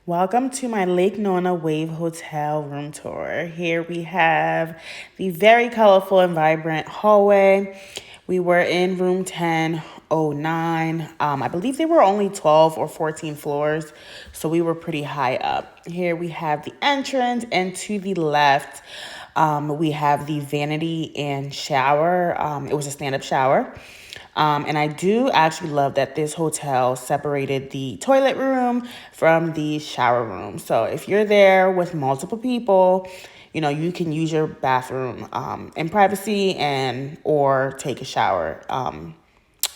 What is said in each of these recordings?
Welcome to my Lake Nona Wave Hotel room tour. Here we have the very colorful and vibrant hallway. We were in room 1009. I believe they were only 12 or 14 floors, so we were pretty high up. Here we have the entrance, and to the left, we have the vanity and shower. It was a stand-up shower. And I do actually love that this hotel separated the toilet room from the shower room. So if you're there with multiple people, you can use your bathroom in privacy and or take a shower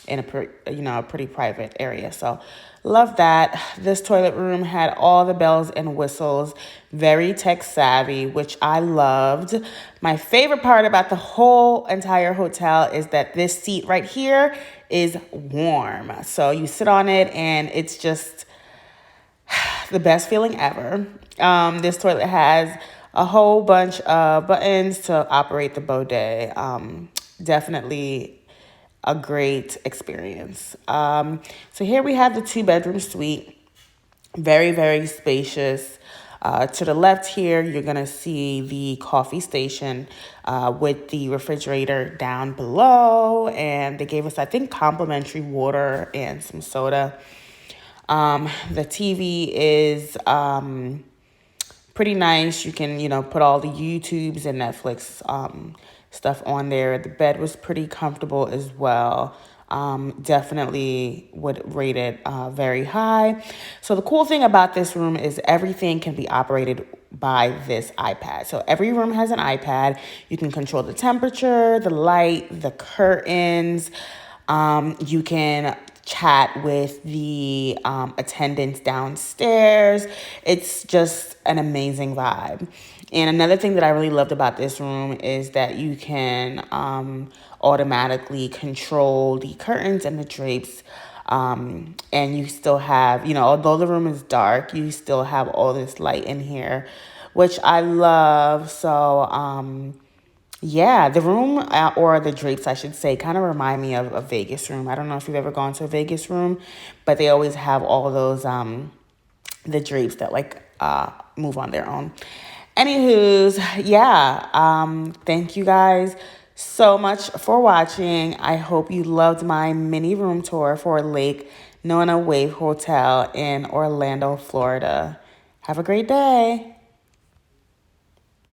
in a pretty private area. So love that. This toilet room had all the bells and whistles, very tech savvy, which I loved. My favorite part about the whole entire hotel is that this seat right here is warm. So you sit on it and it's just the best feeling ever. This toilet has a whole bunch of buttons to operate the bidet. Definitely a great experience. So here we have the 2-bedroom suite. Very, very spacious. To the left here, you're going to see the coffee station with the refrigerator down below. And they gave us, I think, complimentary water and some soda. The TV is pretty nice. You can, put all the YouTubes and Netflix stuff on there. The bed was pretty comfortable as well. Definitely would rate it very high. So the cool thing about this room is everything can be operated by this iPad. So every room has an iPad. You can control the temperature, the light, the curtains. You can chat with the attendants downstairs. It's just an amazing vibe. And another thing that I really loved about this room is that you can automatically control the curtains and the drapes. And you still have, although the room is dark, you still have all this light in here, which I love. So, yeah, the room or the drapes, I should say, kind of remind me of a Vegas room. I don't know if you've ever gone to a Vegas room, but they always have all those, the drapes that move on their own. Anywho's, yeah, thank you guys so much for watching. I hope you loved my mini room tour for Lake Nona Wave Hotel in Orlando, Florida. Have a great day.